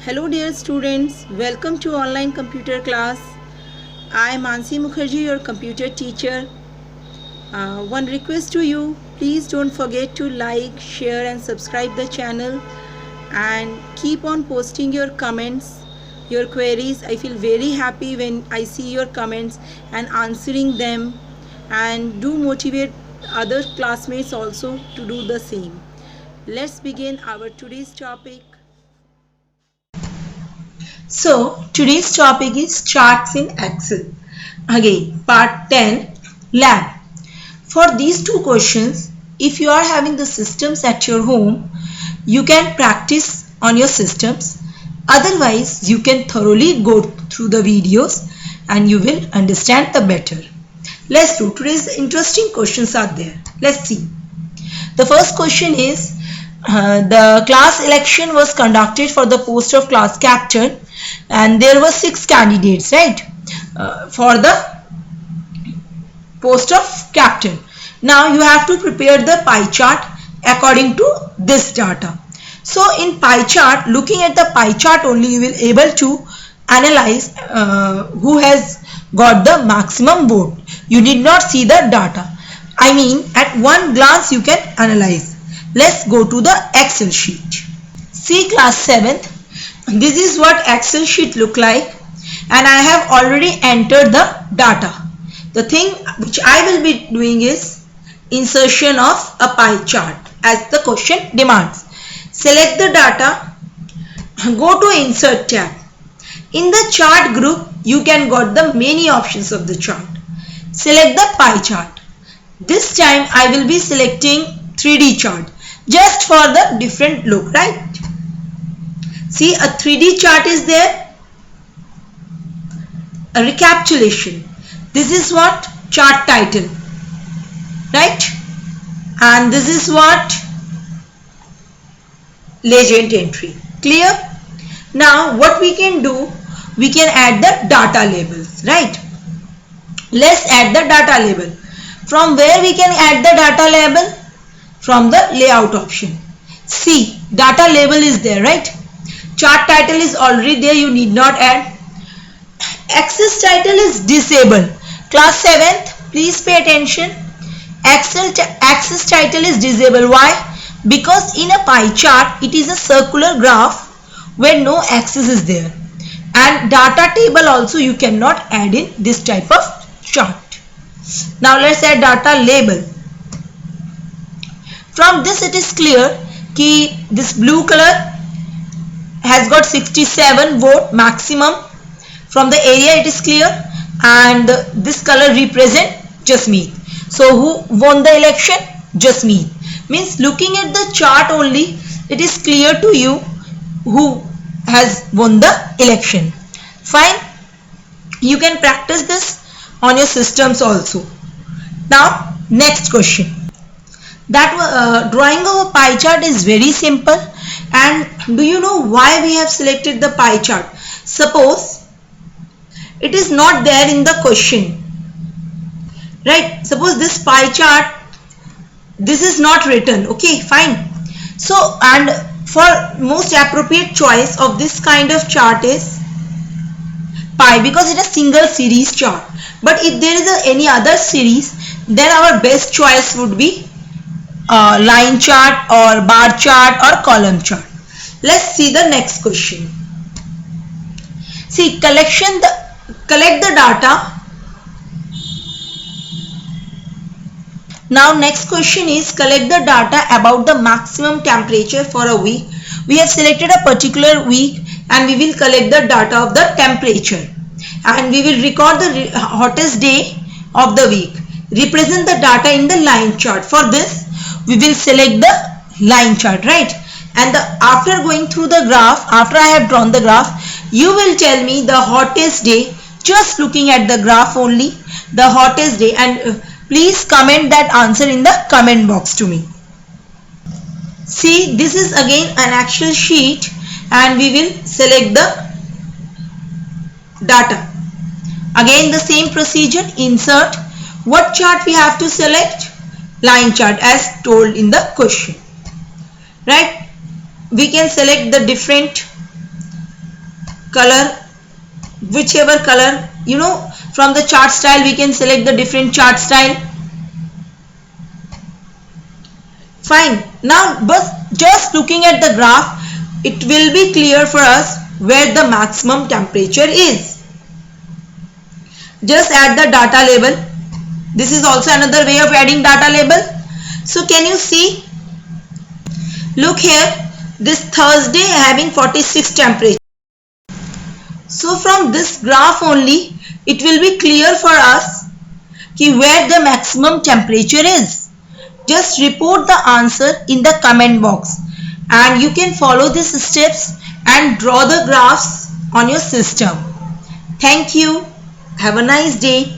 Hello dear students, welcome to online computer class. I am Mansi Mukherjee, your computer teacher. One request to you, please don't forget to like, share and subscribe the channel and keep on posting your comments, your queries. I feel very happy when I see your comments and answering them, and do motivate other classmates also to do the same. Let's begin our today's topic. So today's topic is charts in Excel. Again, part 10, lab. For these two questions, if you are having the systems at your home, you can practice on your systems. Otherwise, you can thoroughly go through the videos and you will understand the better. Let's do. Today's interesting questions are there. Let's see. The first question is, the class election was conducted for the post of class captain and there were 6 candidates, right, for the post of captain. Now you have to prepare the pie chart according to this data. So in pie chart, looking at the pie chart only, you will able to analyze who has got the maximum vote. You need not see the data. I mean, at one glance you can analyze. Let's go to the Excel sheet. See class 7th. This is what Excel sheet look like, and I have already entered the data. The thing which I will be doing is insertion of a pie chart as the question demands. Select the data, go to insert tab. In the chart group, you can got the many options of the chart. Select the pie chart. This time I will be selecting 3D chart just for the different look, right? See, a 3D chart is there. A recapitulation. This is what chart title, right? And this is what legend entry. Clear? Now what we can do, we can add the data labels, right? Let's add the data label. From where we can add the data label? From the layout option. See, data label is there, right? Chart title is already there, you need not add. Axis title is disabled. Class 7th, please pay attention. Axis title is disabled. Why? Because in a pie chart, it is a circular graph where no axis is there. And data table also you cannot add in this type of chart. Now let's add data label. From this it is clear कि this blue color has got 67 vote maximum. From the area it is clear, and this color represent Jasmeet. So who won the election? Jasmeet. Means looking at the chart only, it is clear to you who has won the election. Fine. You can practice this on your systems also. Now next question. That drawing of a pie chart is very simple, and do you know why we have selected the pie chart? Suppose it is not there in the question, right? Suppose this pie chart, this is not written, okay, fine. So, and for most appropriate choice of this kind of chart is pie, because it is a single series chart. But if there is any other series, then our best choice would be line chart or bar chart or column chart. Let's see the next question. See, collect the data. Now next question is collect the data about the maximum temperature for a week. We have selected a particular week and we will collect the data of the temperature, and we will record the hottest day of the week. Represent the data in the line chart. For this we will select the line chart, right? And after going through the graph, after I have drawn the graph, you will tell me the hottest day, just looking at the graph only, the hottest day, and please comment that answer in the comment box to me. See, this is again an Excel sheet and we will select the data. Again the same procedure, insert. What chart we have to select? Line chart as told in the question, right? We can select the different color, whichever color, you know, from the chart style we can select the different chart style. Fine. Now just looking at the graph, it will be clear for us where the maximum temperature is. Just add the data label. This is also another way of adding data label. So can you see? Look here, this Thursday having 46 temperature. So from this graph only, it will be clear for us where the maximum temperature is. Just report the answer in the comment box, and you can follow these steps and draw the graphs on your system. Thank you. Have a nice day.